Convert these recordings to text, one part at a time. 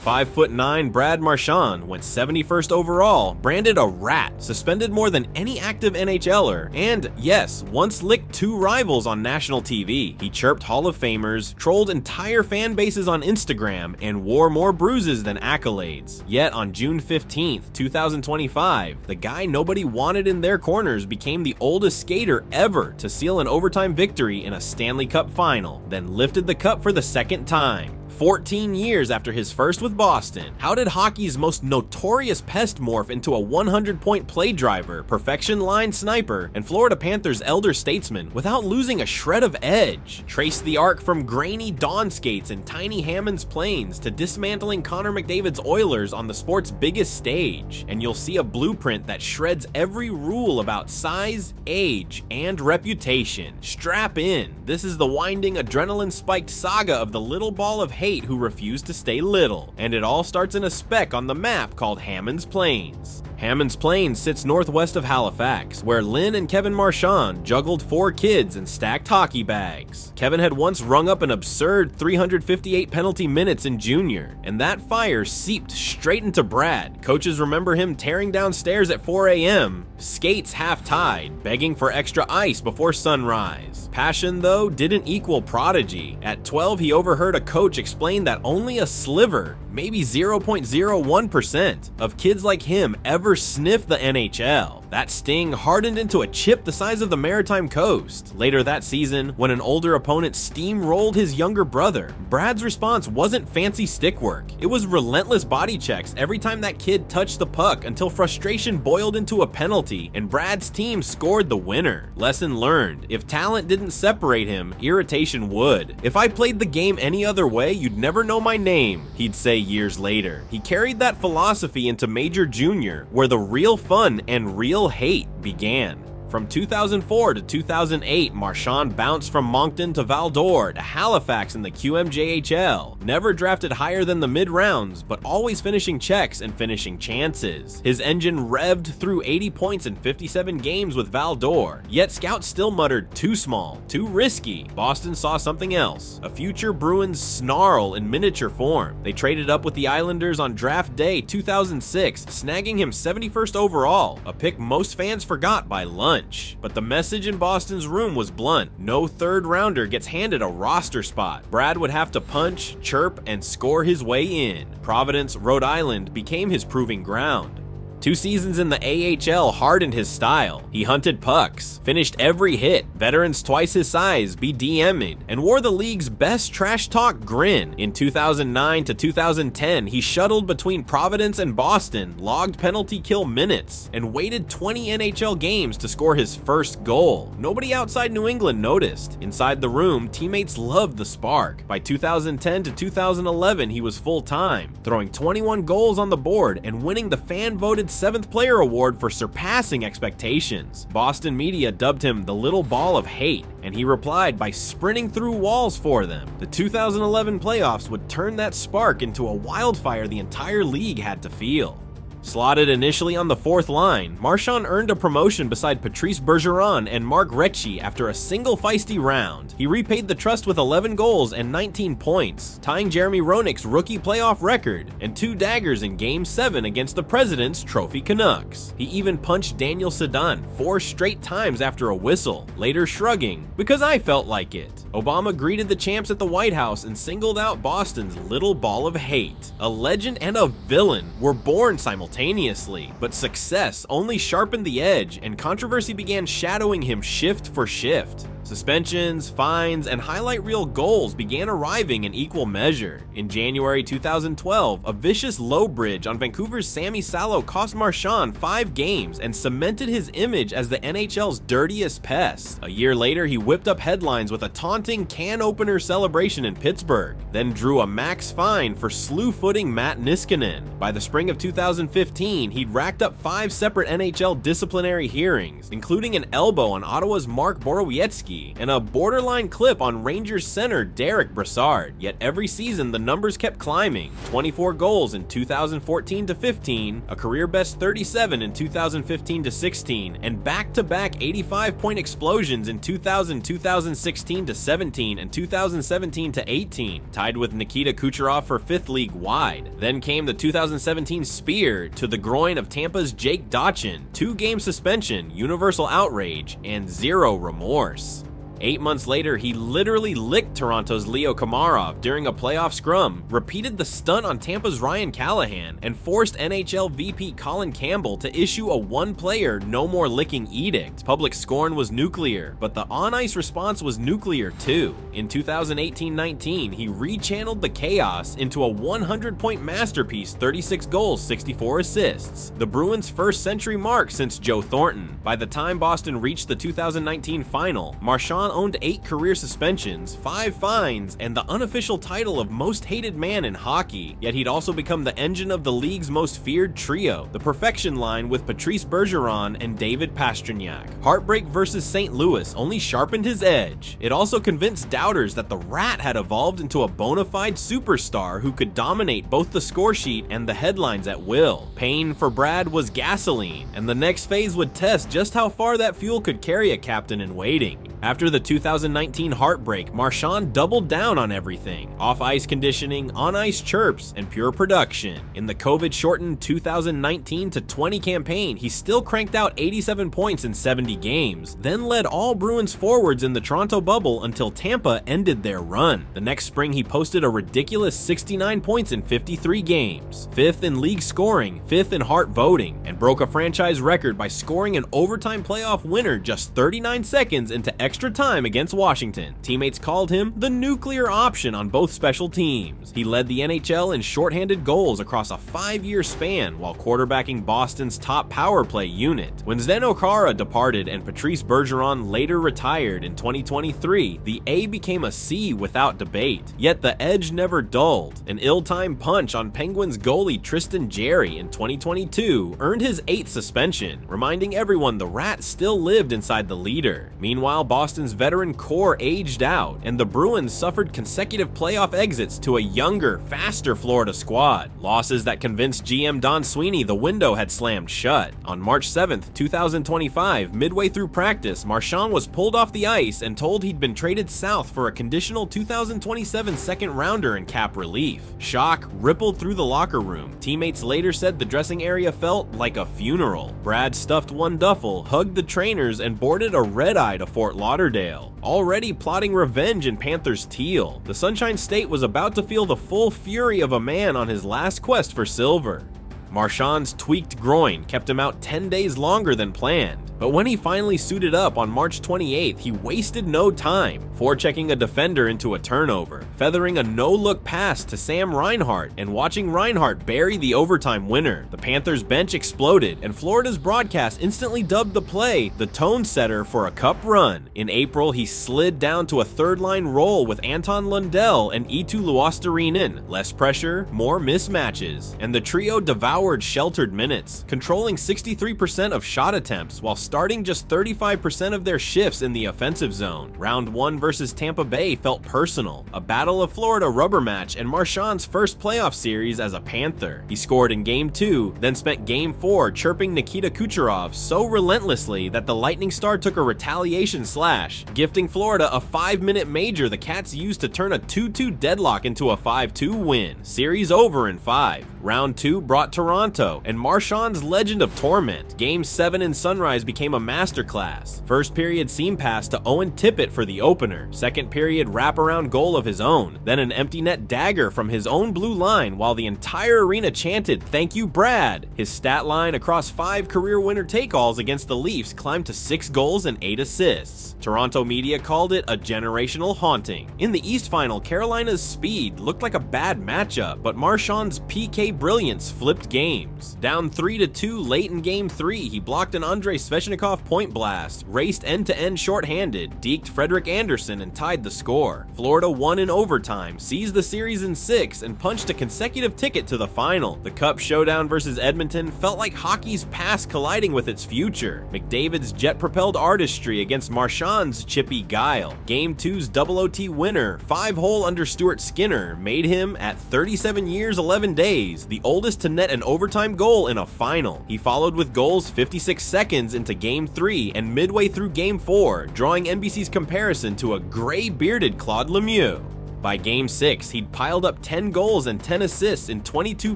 5'9" Brad Marchand went 71st overall, branded a rat, suspended more than any active NHLer, and yes, once licked 2 rivals on national TV. He chirped Hall of Famers, trolled entire fan bases on Instagram, and wore more bruises than accolades. Yet on June 15th, 2025, the guy nobody wanted in their corners became the oldest skater ever to seal an overtime victory in a Stanley Cup final, then lifted the cup for the second time. 14 years after his first with Boston, how did hockey's most notorious pest morph into a 100-point play driver, perfection line sniper, and Florida Panthers elder statesman without losing a shred of edge? Trace the arc from grainy dawn skates in tiny Hammonds Plains to dismantling Connor McDavid's Oilers on the sport's biggest stage, and you'll see a blueprint that shreds every rule about size, age, and reputation. Strap in. This is the winding, adrenaline-spiked saga of the little ball of hate who refused to stay little, and it all starts in a speck on the map called Hammonds Plains. Hammonds Plains sits northwest of Halifax, where Lynn and Kevin Marchand juggled 4 kids and stacked hockey bags. Kevin had once rung up an absurd 358 penalty minutes in junior, and that fire seeped straight into Brad. Coaches remember him tearing down stairs at 4 a.m., skates half-tied, begging for extra ice before sunrise. Passion, though, didn't equal prodigy. At 12, he overheard a coach explain that only a sliver, maybe 0.01%, of kids like him ever sniffed the NHL. That sting hardened into a chip the size of the Maritime Coast. Later that season, when an older opponent steamrolled his younger brother, Brad's response wasn't fancy stick work. It was relentless body checks every time that kid touched the puck until frustration boiled into a penalty and Brad's team scored the winner. Lesson learned: if talent didn't separate him, irritation would. "If I played the game any other way, you'd never know my name," he'd say years later. He carried that philosophy into Major Junior, where the real fun and real hate began. From 2004 to 2008, Marchand bounced from Moncton to Val d'Or to Halifax in the QMJHL. Never drafted higher than the mid-rounds, but always finishing checks and finishing chances. His engine revved through 80 points in 57 games with Val d'Or, yet scouts still muttered, too small, too risky. Boston saw something else, a future Bruins snarl in miniature form. They traded up with the Islanders on draft day 2006, snagging him 71st overall, a pick most fans forgot by lunch. But the message in Boston's room was blunt: no third rounder gets handed a roster spot. Brad would have to punch, chirp, and score his way in. Providence, Rhode Island became his proving ground. 2 seasons in the AHL hardened his style. He hunted pucks, finished every hit, veterans twice his size be DM'd, and wore the league's best trash talk grin. In 2009 to 2010, he shuttled between Providence and Boston, logged penalty kill minutes, and waited 20 NHL games to score his first goal. Nobody outside New England noticed. Inside the room, teammates loved the spark. By 2010 to 2011, he was full-time, throwing 21 goals on the board and winning the fan-voted 7th player award for surpassing expectations. Boston media dubbed him the little ball of hate, and he replied by sprinting through walls for them. The 2011 playoffs would turn that spark into a wildfire the entire league had to feel. Slotted initially on the 4th line, Marchand earned a promotion beside Patrice Bergeron and Mark Recchi after a single feisty round. He repaid the trust with 11 goals and 19 points, tying Jeremy Roenick's rookie playoff record, and 2 daggers in Game 7 against the President's Trophy Canucks. He even punched Daniel Sedin 4 straight times after a whistle, later shrugging, "Because I felt like it." Obama greeted the champs at the White House and singled out Boston's little ball of hate. A legend and a villain were born simultaneously, but success only sharpened the edge, and controversy began shadowing him shift for shift. Suspensions, fines, and highlight reel goals began arriving in equal measure. In January 2012, a vicious low bridge on Vancouver's Sami Salo cost Marchand 5 games and cemented his image as the NHL's dirtiest pest. A year later, he whipped up headlines with a taunting can opener celebration in Pittsburgh, then drew a max fine for slew-footing Matt Niskanen. By the spring of 2015, he'd racked up 5 separate NHL disciplinary hearings, including an elbow on Ottawa's Mark Borowiecki Gretzky, and a borderline clip on Rangers center Derek Brassard. Yet every season the numbers kept climbing: 24 goals in 2014-15, a career-best 37 in 2015-16, and back-to-back 85-point explosions in 2016-17 and 2017-18, tied with Nikita Kucherov for 5th league-wide. Then came the 2017 spear to the groin of Tampa's Jake Dotchin, 2-game suspension, universal outrage, and zero remorse. 8 months later, he literally licked Toronto's Leo Komarov during a playoff scrum, repeated the stunt on Tampa's Ryan Callahan, and forced NHL VP Colin Campbell to issue a one-player no more licking edict. Public scorn was nuclear, but the on-ice response was nuclear too. In 2018-19, he rechanneled the chaos into a 100-point masterpiece, 36 goals, 64 assists, the Bruins' first century mark since Joe Thornton. By the time Boston reached the 2019 final, Marchand owned 8 career suspensions, 5 fines, and the unofficial title of most hated man in hockey. Yet he'd also become the engine of the league's most feared trio, the perfection line with Patrice Bergeron and David Pastrnak. Heartbreak versus St. Louis only sharpened his edge. It also convinced doubters that the Rat had evolved into a bona fide superstar who could dominate both the score sheet and the headlines at will. Pain for Brad was gasoline, and the next phase would test just how far that fuel could carry a captain in waiting. After the 2019 heartbreak, Marchand doubled down on everything: off-ice conditioning, on-ice chirps, and pure production. In the COVID-shortened 2019-20 campaign, he still cranked out 87 points in 70 games, then led all Bruins forwards in the Toronto bubble until Tampa ended their run. The next spring, he posted a ridiculous 69 points in 53 games, 5th in league scoring, 5th in Hart voting, and broke a franchise record by scoring an overtime playoff winner just 39 seconds into extra time against Washington. Teammates called him the nuclear option on both special teams. He led the NHL in shorthanded goals across a 5-year span while quarterbacking Boston's top power play unit. When Zdeno Chara departed and Patrice Bergeron later retired in 2023, the A became a C without debate. Yet the edge never dulled. An ill-timed punch on Penguins goalie Tristan Jarry in 2022 earned his 8th suspension, reminding everyone the Rat still lived inside the leader. Meanwhile, Boston's veteran core aged out, and the Bruins suffered consecutive playoff exits to a younger, faster Florida squad. Losses that convinced GM Don Sweeney the window had slammed shut. On March 7, 2025, midway through practice, Marchand was pulled off the ice and told he'd been traded south for a conditional 2027 second-rounder in cap relief. Shock rippled through the locker room. Teammates later said the dressing area felt like a funeral. Brad stuffed one duffel, hugged the trainers, and boarded a red-eye to Fort Lauderdale. Already plotting revenge in Panthers teal, the Sunshine State was about to feel the full fury of a man on his last quest for silver. Marchand's tweaked groin kept him out 10 days longer than planned. But when he finally suited up on March 28th, he wasted no time, forechecking a defender into a turnover, feathering a no-look pass to Sam Reinhart, and watching Reinhart bury the overtime winner. The Panthers' bench exploded, and Florida's broadcast instantly dubbed the play the tone setter for a cup run. In April, he slid down to a third-line role with Anton Lundell and Eetu Luostarinen. Less pressure, more mismatches, and the trio devoured sheltered minutes, controlling 63% of shot attempts while starting just 35% of their shifts in the offensive zone. Round 1 versus Tampa Bay felt personal, a Battle of Florida rubber match and Marchand's first playoff series as a Panther. He scored in Game 2, then spent Game 4 chirping Nikita Kucherov so relentlessly that the Lightning star took a retaliation slash, gifting Florida a 5-minute major the Cats used to turn a 2-2 deadlock into a 5-2 win. Series over in 5. Round 2 brought Toronto, and Marchand's legend of torment. Game 7 in Sunrise became a masterclass. First period seam pass to Owen Tippett for the opener. Second period wraparound goal of his own. Then an empty net dagger from his own blue line while the entire arena chanted, "Thank you, Brad." His stat line across 5 career winner take-alls against the Leafs climbed to 6 goals and 8 assists. Toronto media called it a generational haunting. In the East Final, Carolina's speed looked like a bad matchup, but Marchand's PK brilliance flipped games. Down 3-2 late in Game 3, he blocked an Andrei Svechnikov point blast, raced end-to-end shorthanded, deked Frederik Andersen, and tied the score. Florida won in overtime, seized the series in 6, and punched a consecutive ticket to the final. The Cup showdown versus Edmonton felt like hockey's past colliding with its future. McDavid's jet-propelled artistry against Marchand's chippy guile. Game 2's double OT winner, 5-hole under Stuart Skinner, made him, at 37 years 11 days, the oldest to net an overtime goal in a final. He followed with goals 56 seconds into Game 3 and midway through Game 4, drawing NBC's comparison to a gray-bearded Claude Lemieux. By Game 6, he'd piled up 10 goals and 10 assists in 22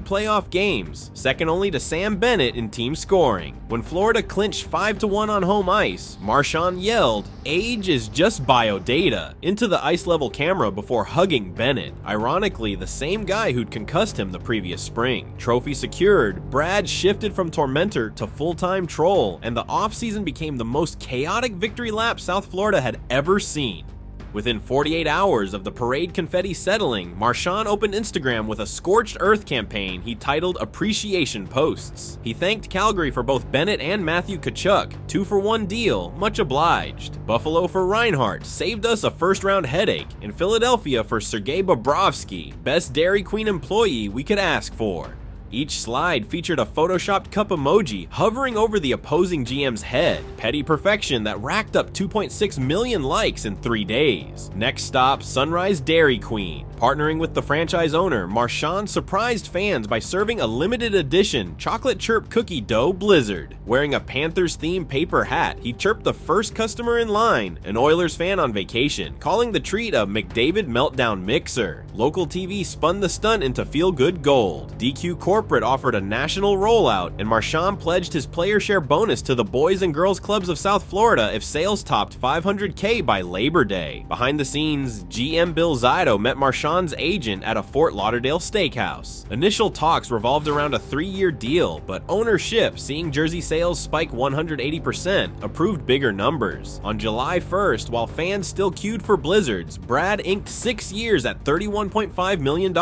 playoff games, second only to Sam Bennett in team scoring. When Florida clinched 5-1 on home ice, Marchand yelled, "Age is just biodata," into the ice-level camera before hugging Bennett, ironically the same guy who'd concussed him the previous spring. Trophy secured, Brad shifted from tormentor to full-time troll, and the offseason became the most chaotic victory lap South Florida had ever seen. Within 48 hours of the parade confetti settling, Marchand opened Instagram with a scorched earth campaign he titled Appreciation Posts. He thanked Calgary for both Bennett and Matthew Tkachuk, 2-for-1 deal, much obliged. Buffalo for Reinhart, saved us a first-round headache. And Philadelphia for Sergei Bobrovsky, best Dairy Queen employee we could ask for. Each slide featured a photoshopped cup emoji hovering over the opposing GM's head, petty perfection that racked up 2.6 million likes in 3 days. Next stop, Sunrise Dairy Queen. Partnering with the franchise owner, Marchand surprised fans by serving a limited edition chocolate chirp cookie dough blizzard. Wearing a Panthers-themed paper hat, he chirped the first customer in line, an Oilers fan on vacation, calling the treat a McDavid meltdown mixer. Local TV spun the stunt into feel-good gold. DQ Corporate offered a national rollout, and Marchand pledged his player share bonus to the Boys and Girls Clubs of South Florida if sales topped $500K by Labor Day. Behind the scenes, GM Bill Zito met Marchand's agent at a Fort Lauderdale steakhouse. Initial talks revolved around a 3-year deal, but ownership, seeing jersey sales spike 180%, approved bigger numbers. On July 1st, while fans still queued for blizzards, Brad inked 6 years at $31.5 million,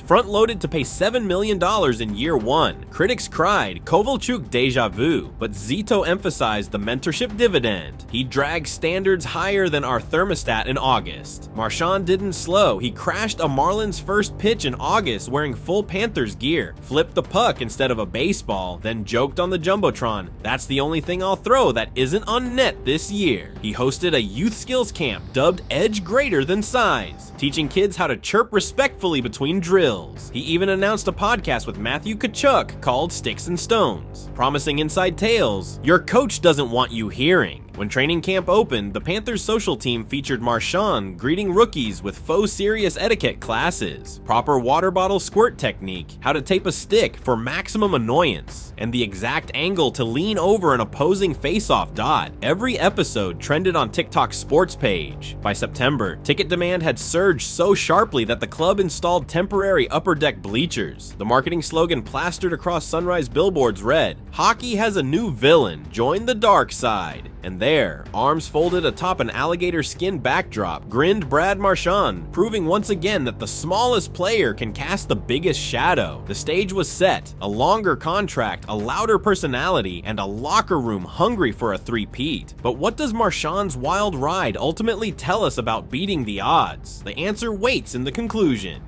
front-loaded to pay $7 million in year 1. Critics cried, Kovalchuk deja vu, but Zito emphasized the mentorship dividend. He dragged standards higher than our thermostat in August. Marchand didn't slow, he crashed a Marlins first pitch in August wearing full Panthers gear, flipped the puck instead of a baseball, then joked on the Jumbotron, "That's the only thing I'll throw that isn't on net this year." He hosted a youth skills camp dubbed Edge Greater Than Size, teaching kids how to chirp respectfully between drills. He even announced a podcast with Matthew Tkachuk called Sticks and Stones, promising inside tales your coach doesn't want you hearing. When training camp opened, the Panthers social team featured Marchand greeting rookies with faux serious etiquette classes, proper water bottle squirt technique, how to tape a stick for maximum annoyance, and the exact angle to lean over an opposing face-off dot. Every episode trended on TikTok's sports page. By September, ticket demand had surged so sharply that the club installed temporary upper deck bleachers. The marketing slogan plastered across Sunrise billboards read, "Hockey has a new villain, join the dark side." And there, arms folded atop an alligator skin backdrop, grinned Brad Marchand, proving once again that the smallest player can cast the biggest shadow. The stage was set, a longer contract, a louder personality, and a locker room hungry for a three-peat. But what does Marchand's wild ride ultimately tell us about beating the odds? The answer waits in the conclusion.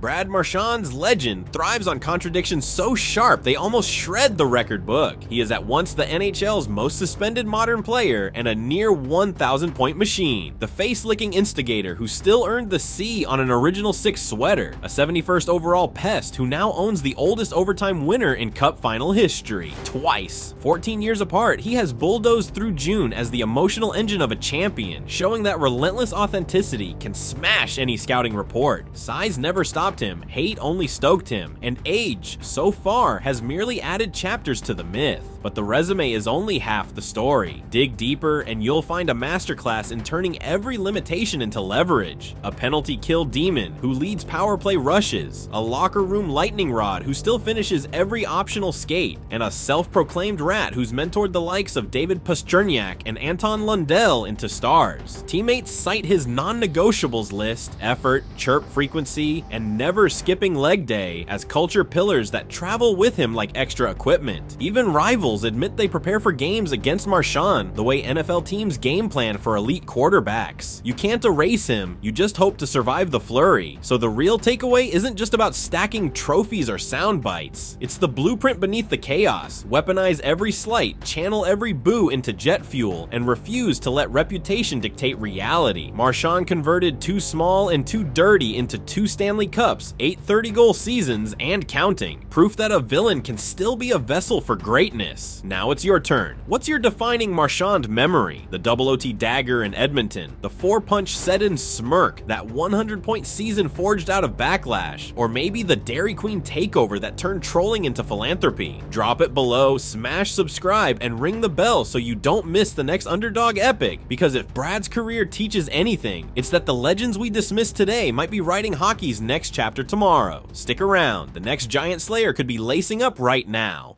Brad Marchand's legend thrives on contradictions so sharp they almost shred the record book. He is at once the NHL's most suspended modern player and a near 1,000-point machine, the face-licking instigator who still earned the C on an Original Six sweater, a 71st overall pest who now owns the oldest overtime winner in Cup final history, twice. 14 years apart, he has bulldozed through June as the emotional engine of a champion, showing that relentless authenticity can smash any scouting report. Size never stopped him, hate only stoked him, and age, so far, has merely added chapters to the myth. But the resume is only half the story. Dig deeper and you'll find a masterclass in turning every limitation into leverage. A penalty kill demon who leads power play rushes, a locker room lightning rod who still finishes every optional skate, and a self-proclaimed rat who's mentored the likes of David Pastrnak and Anton Lundell into stars. Teammates cite his non-negotiables list, effort, chirp frequency, and never skipping leg day as culture pillars that travel with him like extra equipment. Even rivals admit they prepare for games against Marchand the way NFL teams game plan for elite quarterbacks. You can't erase him, you just hope to survive the flurry. So the real takeaway isn't just about stacking trophies or sound bites. It's the blueprint beneath the chaos. Weaponize every slight, channel every boo into jet fuel, and refuse to let reputation dictate reality. Marchand converted too small and too dirty into 2 Stanley Cups, 8 30-goal seasons, and counting. Proof that a villain can still be a vessel for greatness. Now it's your turn. What's your defining Marchand memory? The double OT dagger in Edmonton, the 4-punch set-in smirk, that 100-point season forged out of backlash, or maybe the Dairy Queen takeover that turned trolling into philanthropy? Drop it below, smash subscribe, and ring the bell so you don't miss the next Underdog epic, because if Brad's career teaches anything, it's that the legends we dismiss today might be writing hockey's next chapter tomorrow. Stick around, the next giant slayer could be lacing up right now.